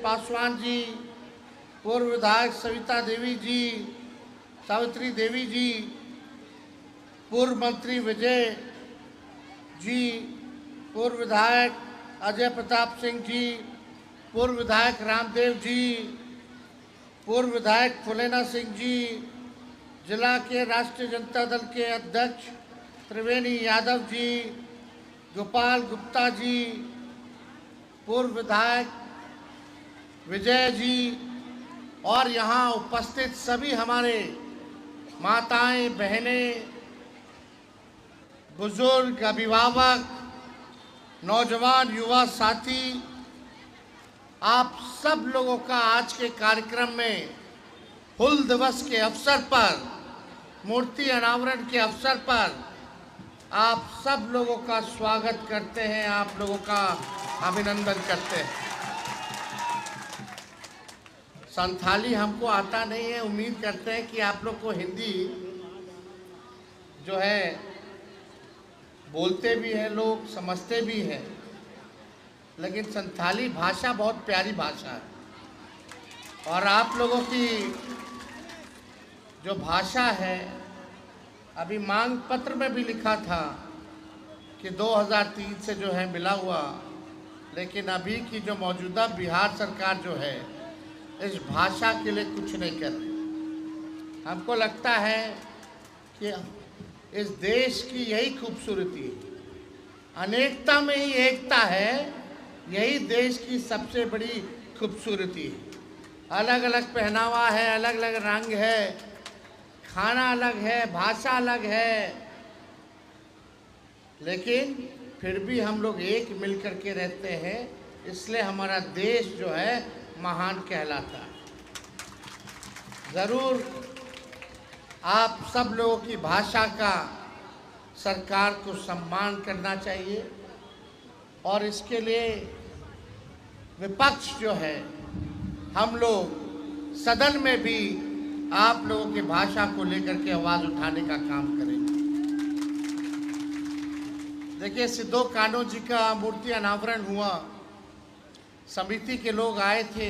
पासवान जी, पूर्व विधायक सविता देवी जी, सावित्री देवी जी, पूर्व मंत्री विजय जी, पूर्व विधायक अजय प्रताप सिंह जी, पूर्व विधायक रामदेव जी, पूर्व विधायक फुलेना सिंह जी, जिला के राष्ट्रीय जनता दल के अध्यक्ष त्रिवेणी यादव जी, गोपाल गुप्ता जी, पूर्व विधायक विजय जी और यहाँ उपस्थित सभी हमारे माताएं, बहनें, बुजुर्ग, अभिभावक, नौजवान, युवा साथी, आप सब लोगों का आज के कार्यक्रम में हुल दिवस के अवसर पर, मूर्ति अनावरण के अवसर पर आप सब लोगों का स्वागत करते हैं, आप लोगों का अभिनंदन करते हैं। संथाली हमको आता नहीं है, उम्मीद करते हैं कि आप लोग को हिंदी जो है बोलते भी हैं, लोग समझते भी हैं, लेकिन संथाली भाषा बहुत प्यारी भाषा है और आप लोगों की जो भाषा है, अभी मांग पत्र में भी लिखा था कि 2003 से जो है मिला हुआ, लेकिन अभी की जो मौजूदा बिहार सरकार जो है इस भाषा के लिए कुछ नहीं कर रही। हमको लगता है कि इस देश की यही खूबसूरती है, अनेकता में ही एकता है, यही देश की सबसे बड़ी खूबसूरती है। अलग अलग पहनावा है, अलग अलग रंग है, खाना अलग है, भाषा अलग है, लेकिन फिर भी हम लोग एक मिल कर के रहते हैं, इसलिए हमारा देश जो है महान कहलाता है। ज़रूर आप सब लोगों की भाषा का सरकार को सम्मान करना चाहिए और इसके लिए विपक्ष जो है, हम लोग सदन में भी आप लोगों की भाषा को लेकर के आवाज़ उठाने का काम करेंगे। देखिए, सिद्धो कान्हो जी का मूर्ति अनावरण हुआ, समिति के लोग आए थे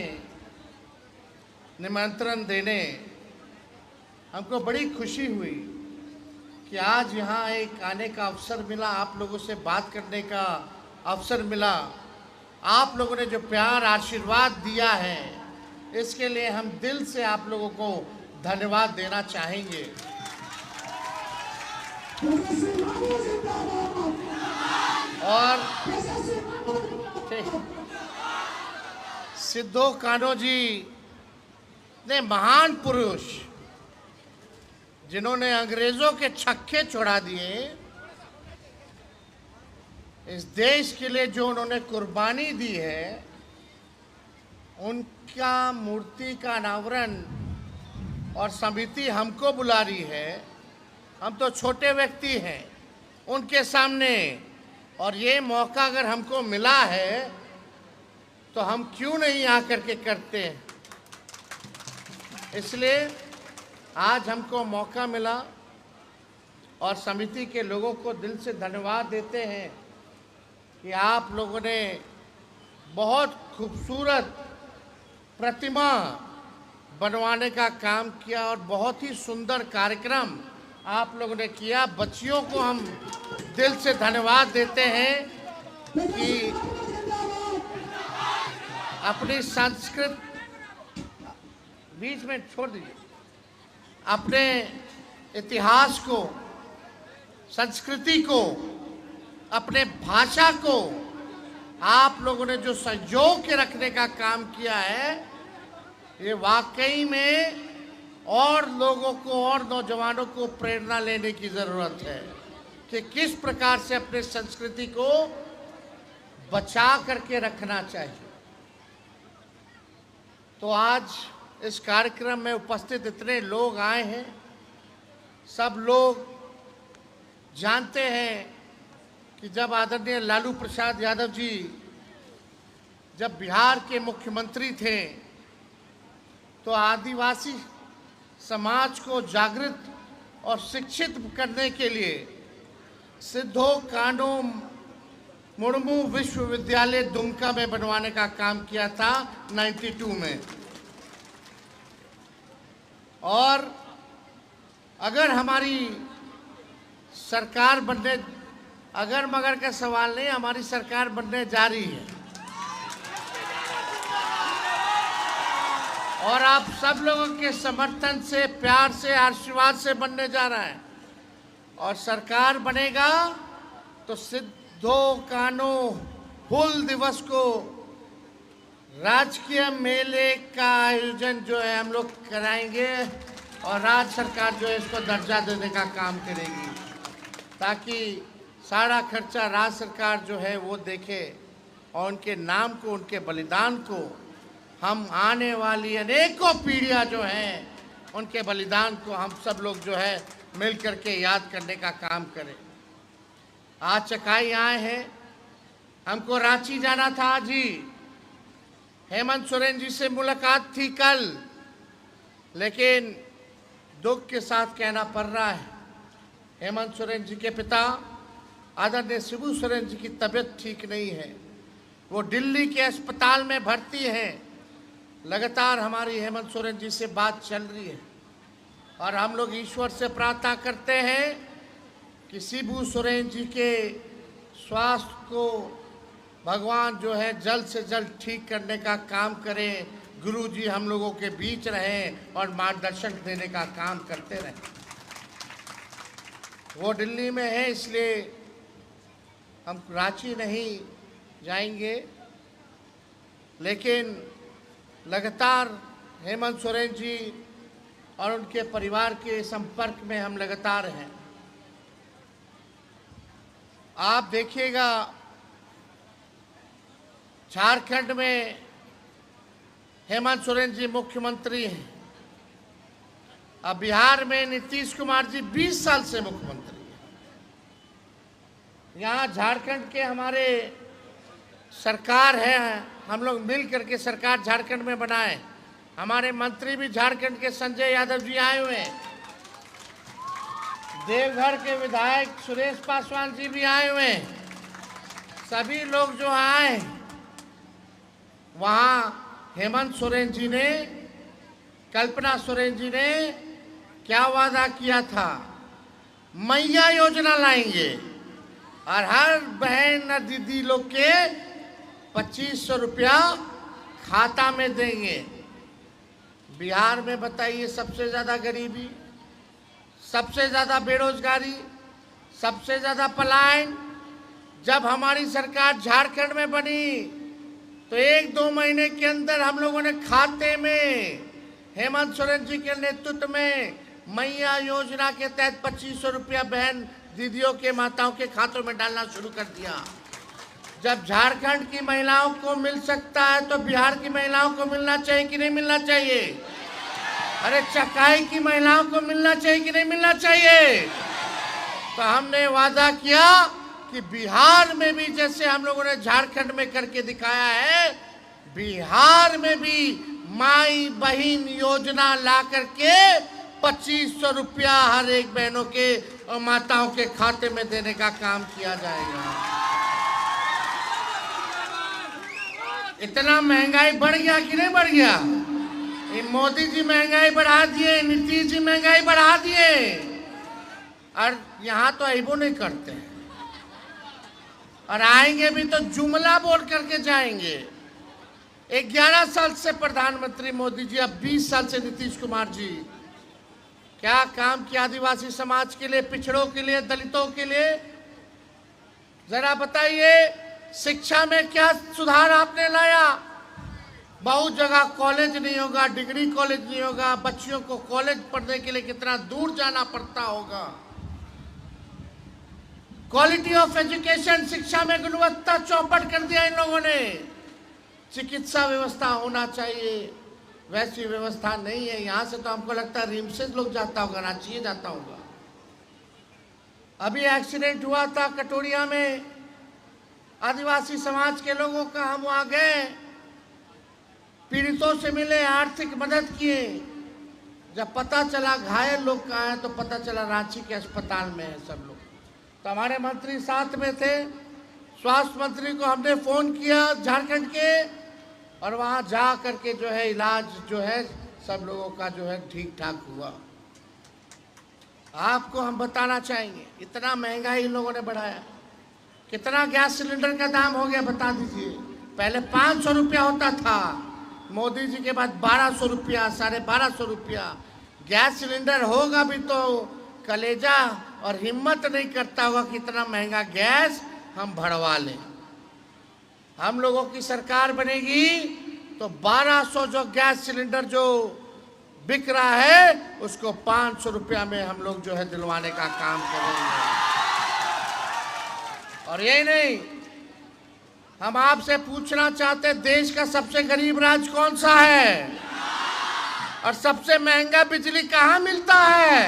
निमंत्रण देने। हमको बड़ी खुशी हुई कि आज यहाँ एक आने का अवसर मिला, आप लोगों से बात करने का अवसर मिला। आप लोगों ने जो प्यार आशीर्वाद दिया है, इसके लिए हम दिल से आप लोगों को धन्यवाद देना चाहेंगे। और सिद्धो कान्हो जी ने महान पुरुष, जिन्होंने अंग्रेजों के छक्के छुड़ा दिए, इस देश के लिए जो उन्होंने कुर्बानी दी है, उनका मूर्ति का अनावरण और समिति हमको बुला रही है। हम तो छोटे व्यक्ति हैं उनके सामने, और ये मौका अगर हमको मिला है तो हम क्यों नहीं आकर के करते हैं। इसलिए आज हमको मौका मिला और समिति के लोगों को दिल से धन्यवाद देते हैं कि आप लोगों ने बहुत खूबसूरत प्रतिमा बनवाने का काम किया और बहुत ही सुंदर कार्यक्रम आप लोगों ने किया। बच्चियों को हम दिल से धन्यवाद देते हैं कि अपनी संस्कृत, बीच में छोड़ दीजिए, अपने इतिहास को, संस्कृति को, अपने भाषा को आप लोगों ने जो संजो के रखने का काम किया है, ये वाकई में और लोगों को और नौजवानों को प्रेरणा लेने की ज़रूरत है कि किस प्रकार से अपने संस्कृति को बचा करके रखना चाहिए। तो आज इस कार्यक्रम में उपस्थित इतने लोग आए हैं, सब लोग जानते हैं कि जब आदरणीय लालू प्रसाद यादव जी जब बिहार के मुख्यमंत्री थे, तो आदिवासी समाज को जागृत और शिक्षित करने के लिए सिद्धो कान्हो मुर्मू विश्वविद्यालय दुमका में बनवाने का काम किया था 92 में। और अगर हमारी सरकार बनने, अगर मगर का सवाल नहीं, हमारी सरकार बनने जा रही है और आप सब लोगों के समर्थन से, प्यार से, आशीर्वाद से बनने जा रहा है। और सरकार बनेगा तो सिद्धो कान्हो हुल दिवस को राजकीय मेले का आयोजन जो है हम लोग कराएंगे और राज्य सरकार जो है इसको दर्जा देने का काम करेगी, ताकि सारा खर्चा राज्य सरकार जो है वो देखे और उनके नाम को, उनके बलिदान को हम आने वाली अनेकों पीढ़ियां जो हैं उनके बलिदान को हम सब लोग जो है मिल करके याद करने का काम करें। आज चकाई आए हैं, हमको रांची जाना था आज ही। हेमंत सोरेन जी से मुलाकात थी कल, लेकिन दुख के साथ कहना पड़ रहा है हेमंत सोरेन जी के पिता आदरणीय शिबू सोरेन जी की तबीयत ठीक नहीं है। वो दिल्ली के अस्पताल में भर्ती हैं। लगातार हमारी हेमंत सोरेन जी से बात चल रही है और हम लोग ईश्वर से प्रार्थना करते हैं कि शिबू सोरेन जी के स्वास्थ्य को भगवान जो है जल्द से जल्द ठीक करने का काम करें। गुरु जी हम लोगों के बीच रहें और मार्गदर्शन देने का काम करते रहें। वो दिल्ली में है, इसलिए हम रांची नहीं जाएंगे, लेकिन लगातार हेमंत सोरेन जी और उनके परिवार के संपर्क में हम लगातार हैं। आप देखिएगा झारखंड में हेमंत सोरेन जी मुख्यमंत्री हैं। अब बिहार में नीतीश कुमार जी 20 साल से मुख्यमंत्री हैं। यहाँ झारखंड के हमारे सरकार है, हम लोग मिल करके सरकार झारखंड में बनाए। हमारे मंत्री भी झारखंड के संजय यादव जी आए हुए हैं। देवघर के विधायक सुरेश पासवान जी भी आए हुए हैं। सभी लोग जो आए, वहाँ हेमंत सोरेन जी ने, कल्पना सोरेन जी ने क्या वादा किया था? मैया योजना लाएंगे और हर बहन और दीदी लोग के 2500 रुपया खाता में देंगे। बिहार में बताइए, सबसे ज़्यादा गरीबी, सबसे ज़्यादा बेरोजगारी, सबसे ज़्यादा पलायन। जब हमारी सरकार झारखंड में बनी तो 1-2 महीने के अंदर हम लोगों ने खाते में हेमंत सोरेन जी के नेतृत्व में मैया योजना के तहत 2500 रुपया बहन दीदियों के, माताओं के खातों में डालना शुरू कर दिया। जब झारखंड की महिलाओं को मिल सकता है तो बिहार की महिलाओं को मिलना चाहिए कि नहीं मिलना चाहिए? अरे चकाई की महिलाओं को मिलना चाहिए कि नहीं मिलना चाहिए? तो हमने वादा किया कि बिहार में भी जैसे हम लोगों ने झारखंड में करके दिखाया है, बिहार में भी माई बहन योजना ला करके 2500 रुपया हर एक बहनों के और माताओं के खाते में देने का काम किया जाएगा। इतना महंगाई बढ़ गया कि नहीं बढ़ गया? ये मोदी जी महंगाई बढ़ा दिए, नीतीश जी महंगाई बढ़ा दिए, और यहाँ तो अइबो नहीं करते हैं। और आएंगे भी तो जुमला बोल करके जाएंगे। 11 साल से प्रधानमंत्री मोदी जी, अब 20 साल से नीतीश कुमार जी, क्या काम किया आदिवासी समाज के लिए, पिछड़ों के लिए, दलितों के लिए? जरा बताइए, शिक्षा में क्या सुधार आपने लाया? बहुत जगह कॉलेज नहीं होगा, डिग्री कॉलेज नहीं होगा, बच्चियों को कॉलेज पढ़ने के लिए कितना दूर जाना पड़ता होगा। क्वालिटी ऑफ एजुकेशन, शिक्षा में गुणवत्ता चौपट कर दिया इन लोगों ने। चिकित्सा व्यवस्था होना चाहिए, वैसी व्यवस्था नहीं है। यहाँ से तो हमको लगता है रिम्स लोग जाता होगा, रांची जाता होगा। अभी एक्सीडेंट हुआ था कटोरिया में, आदिवासी समाज के लोगों का, हम वहाँ गए, पीड़ितों से मिले, आर्थिक मदद किए। जब पता चला घायल लोग कहाँ हैं तो पता चला रांची के अस्पताल में है सब लोग। तो हमारे मंत्री साथ में थे, स्वास्थ्य मंत्री को हमने फ़ोन किया झारखंड के, और वहाँ जा करके जो है इलाज जो है सब लोगों का जो है ठीक ठाक हुआ। आपको हम बताना चाहेंगे, इतना महंगाई इन लोगों ने बढ़ाया। कितना गैस सिलेंडर का दाम हो गया बता दीजिए। पहले 500 रुपया होता था, मोदी जी के बाद 1200 रुपया, 1250 रुपया गैस सिलेंडर होगा भी तो कलेजा और हिम्मत नहीं करता होगा कि इतना महंगा गैस हम भरवा लें। हम लोगों की सरकार बनेगी तो 1200 जो गैस सिलेंडर जो बिक रहा है उसको 500 रुपया में हम लोग जो है दिलवाने का काम करेंगे। और यही नहीं, हम आपसे पूछना चाहते, देश का सबसे गरीब राज्य कौन सा है और सबसे महंगा बिजली कहाँ मिलता है?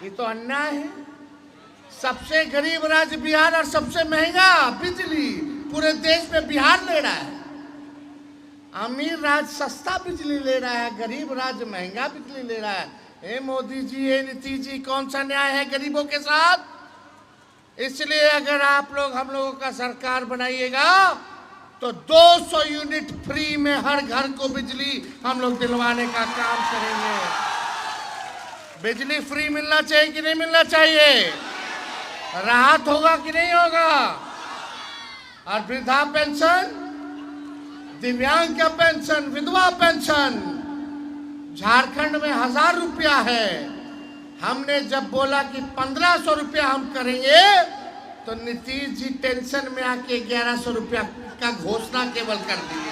ये तो अन्याय है। सबसे गरीब राज्य बिहार और सबसे महंगा बिजली पूरे देश में बिहार ले रहा है। अमीर राज्य सस्ता बिजली ले रहा है, गरीब राज्य महंगा बिजली ले रहा है। हे मोदी जी, हे नीतीश जी, कौन सा न्याय है गरीबों के साथ? इसलिए अगर आप लोग हम लोगों का सरकार बनाइएगा तो 200 यूनिट फ्री में हर घर को बिजली हम लोग दिलवाने का काम करेंगे। बिजली फ्री मिलना चाहिए कि नहीं मिलना चाहिए? राहत होगा कि नहीं होगा? और वृद्धा पेंशन, दिव्यांग का पेंशन, विधवा पेंशन झारखंड में 1000 रुपया है। हमने जब बोला कि 1500 रुपया हम करेंगे तो नीतीश जी टेंशन में आके 1100 रुपया का घोषणा केवल कर दिए।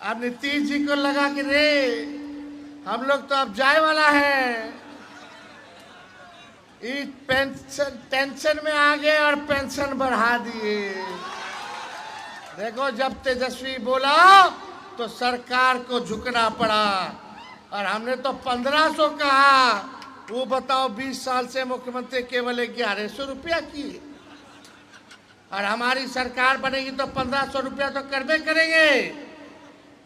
अब नीतीश जी को लगा कि रे हम लोग तो अब जाए वाला है, इस पेंशन में आ गए और पेंशन बढ़ा दिए। देखो, जब तेजस्वी बोला तो सरकार को झुकना पड़ा और हमने तो 1500 कहा। वो बताओ, 20 साल से मुख्यमंत्री केवल 1100 रुपया की, और हमारी सरकार बनेगी तो 1500 रुपया तो करबे करेंगे।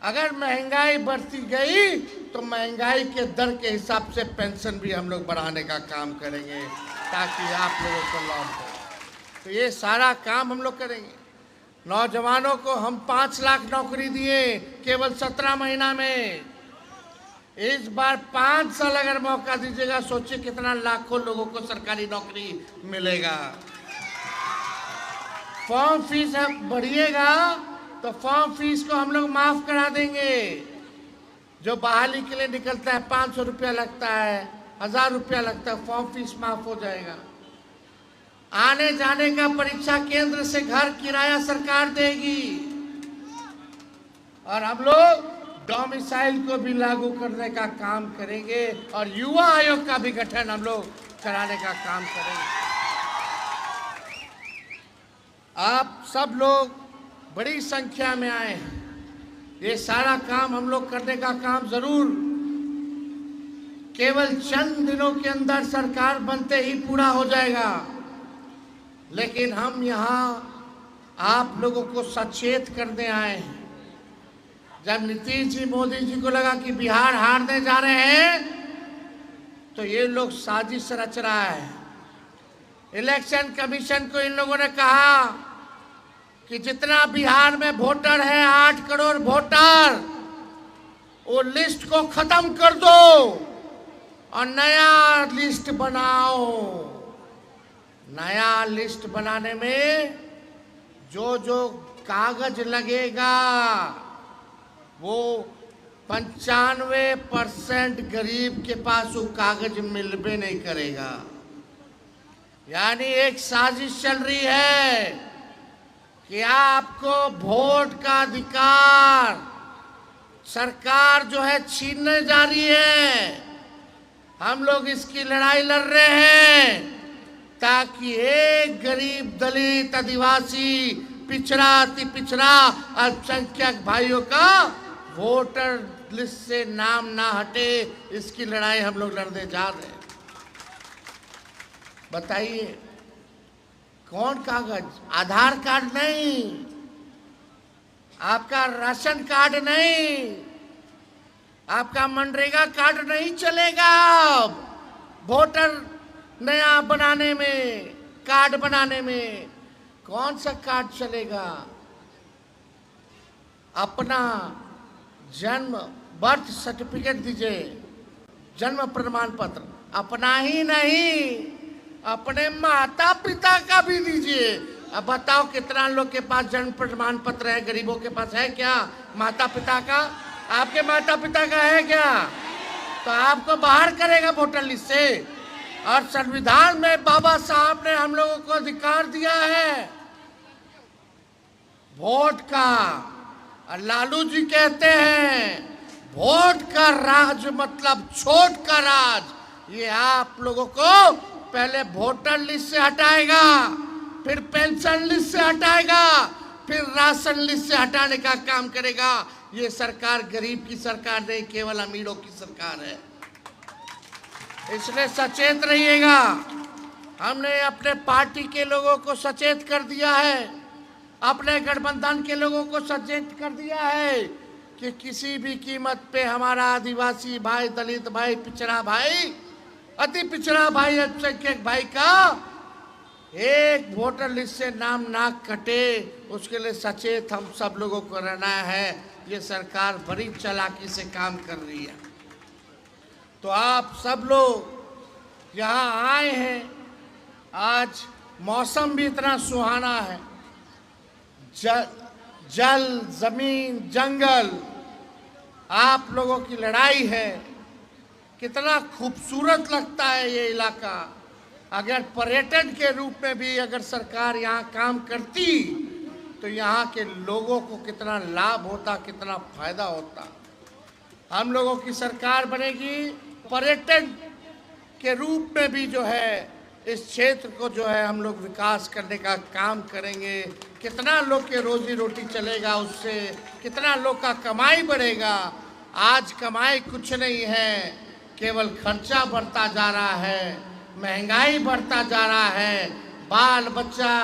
अगर महंगाई बढ़ती गई तो महंगाई के दर के हिसाब से पेंशन भी हम लोग बढ़ाने का काम करेंगे ताकि आप लोगों को लाभ हो। तो ये सारा काम हम लोग करेंगे। नौजवानों को हम 5 लाख नौकरी दिए केवल 17 महीना में। इस बार 5 साल अगर मौका दीजिएगा, सोचिए कितना लाखों लोगों को सरकारी नौकरी मिलेगा। फॉर्म फीस बढ़िएगा तो फॉर्म फीस को हम लोग माफ करा देंगे। जो बहाली के लिए निकलता है 500 रुपया लगता है, 1000 रुपया लगता है, फॉर्म फीस माफ हो जाएगा। आने जाने का परीक्षा केंद्र से घर किराया सरकार देगी। और हम लोग डोमिसाइल को भी लागू करने का काम करेंगे और युवा आयोग का भी गठन हम लोग कराने का काम करेंगे। आप सब लोग बड़ी संख्या में आए हैं। ये सारा काम हम लोग करने का काम जरूर केवल चंद दिनों के अंदर सरकार बनते ही पूरा हो जाएगा। लेकिन हम यहाँ आप लोगों को सचेत करने आए हैं। जब नीतीश जी, मोदी जी को लगा कि बिहार हारने जा रहे हैं तो ये लोग साजिश रच रहा है। इलेक्शन कमीशन को इन लोगों ने कहा कि जितना बिहार में वोटर है 8 करोड़ वोटर, वो लिस्ट को खत्म कर दो और नया लिस्ट बनाओ। नया लिस्ट बनाने में जो जो कागज लगेगा वो 95% गरीब के पास वो कागज मिलबे नहीं करेगा। यानी एक साजिश चल रही है कि आपको वोट का अधिकार सरकार जो है छीनने जा रही है। हम लोग इसकी लड़ाई लड़ रहे हैं ताकि एक गरीब, दलित, आदिवासी, पिछड़ा, अति पिछड़ा, अल्पसंख्यक भाइयों का वोटर लिस्ट से नाम ना हटे, इसकी लड़ाई हम लोग लड़ने जा रहे हैं। बताइए, कौन कागज? आधार कार्ड नहीं, आपका राशन कार्ड नहीं, आपका मनरेगा कार्ड नहीं चलेगा। वोटर नया बनाने में, कार्ड बनाने में कौन सा कार्ड चलेगा? अपना जन्म बर्थ सर्टिफिकेट दीजिए, जन्म प्रमाण पत्र। अपना ही नहीं, अपने माता पिता का भी दीजिए। अब बताओ कितना लोग के पास जन्म प्रमाण पत्र है? गरीबों के पास है क्या माता पिता का? आपके माता पिता का है क्या? तो आपको बाहर करेगा वोटर लिस्ट से। और संविधान में बाबा साहब ने हम लोगों को अधिकार दिया है वोट का। और लालू जी कहते हैं वोट का राज मतलब छोट का राज। ये आप लोगों को पहले वोटर लिस्ट से हटाएगा, फिर पेंशन लिस्ट से हटाएगा, फिर राशन लिस्ट से हटाने का काम करेगा। ये सरकार गरीब की सरकार नहीं, केवल अमीरों की सरकार है। इसलिए सचेत रहिएगा। हमने अपने पार्टी के लोगों को सचेत कर दिया है, अपने गठबंधन के लोगों को सचेत कर दिया है कि किसी भी कीमत पे हमारा आदिवासी भाई, दलित भाई, पिछड़ा भाई, अति पिछड़ा भाई, अल्पसंख्यक भाई का एक वोटर लिस्ट से नाम ना कटे, उसके लिए सचेत हम सब लोगों को रहना है। ये सरकार बड़ी चालाकी से काम कर रही है। तो आप सब लोग यहाँ आए हैं, आज मौसम भी इतना सुहाना है, जल जमीन जंगल आप लोगों की लड़ाई है। कितना खूबसूरत लगता है ये इलाका। अगर पर्यटन के रूप में भी अगर सरकार यहाँ काम करती तो यहाँ के लोगों को कितना लाभ होता, कितना फायदा होता। हम लोगों की सरकार बनेगी, पर्यटन के रूप में भी जो है इस क्षेत्र को जो है हम लोग विकास करने का काम करेंगे। कितना लोग के रोजी रोटी चलेगा, उससे कितना लोग का कमाई बढ़ेगा। आज कमाई कुछ नहीं है, केवल खर्चा बढ़ता जा रहा है, महंगाई बढ़ता जा रहा है, बाल बच्चा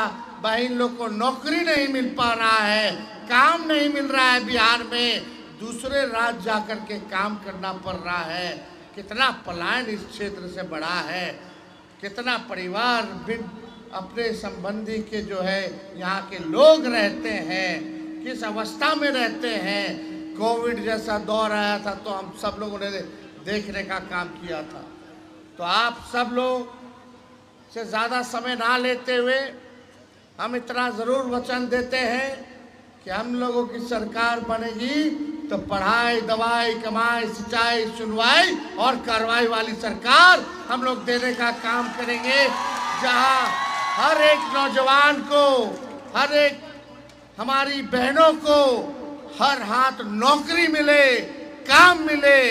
बहन लोग को नौकरी नहीं मिल पा रहा है, काम नहीं मिल रहा है बिहार में, दूसरे राज्य जाकर के काम करना पड़ रहा है। कितना पलायन इस क्षेत्र से बढ़ा है, कितना परिवार अपने संबंधी के जो है यहाँ के लोग रहते हैं, किस अवस्था में रहते हैं। कोविड जैसा दौर आया था तो हम सब लोगों ने देखने का काम किया था। तो आप सब लोग से ज़्यादा समय ना लेते हुए हम इतना ज़रूर वचन देते हैं कि हम लोगों की सरकार बनेगी तो पढ़ाई, दवाई, कमाई, सिंचाई, सुनवाई और कार्रवाई वाली सरकार हम लोग देने का काम करेंगे, जहां हर एक नौजवान को, हर एक हमारी बहनों को हर हाथ नौकरी मिले, काम मिले।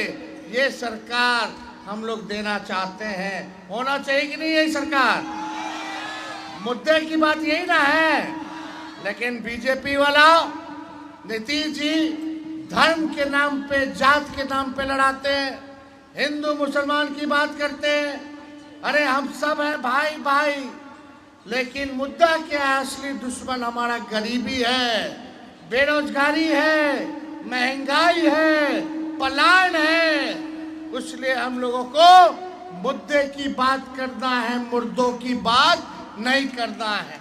ये सरकार हम लोग देना चाहते हैं। होना चाहिए कि नहीं यही सरकार? मुद्दे की बात यही ना है। लेकिन बीजेपी वाला नीतीश जी धर्म के नाम पे, जात के नाम पे लड़ाते हैं, हिंदू मुसलमान की बात करते हैं। अरे हम सब हैं भाई भाई, लेकिन मुद्दा क्या है? असली दुश्मन हमारा गरीबी है, बेरोजगारी है, महंगाई है, पलायन है। इसलिए हम लोगों को मुद्दे की बात करना है, मुर्दों की बात नहीं करना है।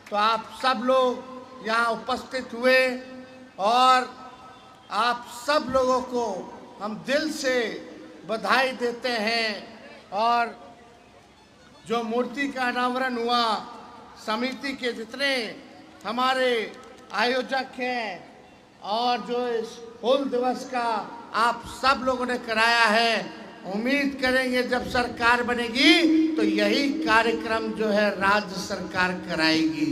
तो आप सब लोग यहाँ उपस्थित हुए और आप सब लोगों को हम दिल से बधाई देते हैं। और जो मूर्ति का अनावरण हुआ, समिति के जितने हमारे आयोजक हैं और जो इस हूल दिवस का आप सब लोगों ने कराया है, उम्मीद करेंगे जब सरकार बनेगी तो यही कार्यक्रम जो है राज्य सरकार कराएगी।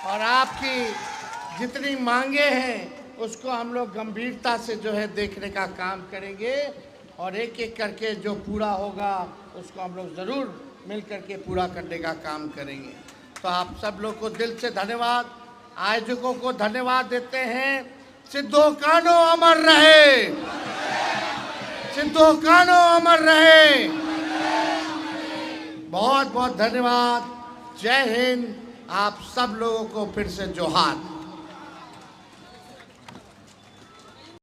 और आपकी जितनी मांगे हैं उसको हम लोग गंभीरता से जो है देखने का काम करेंगे और एक एक करके जो पूरा होगा उसको हम लोग ज़रूर मिल करके पूरा करने का काम करेंगे। तो आप सब लोग को दिल से धन्यवाद, आयोजकों को धन्यवाद देते हैं। सिद्धो कानो अमर रहे, सिद्धो कानो अमर रहे। बहुत बहुत धन्यवाद। जय हिंद। आप सब लोगों को फिर से जोहार।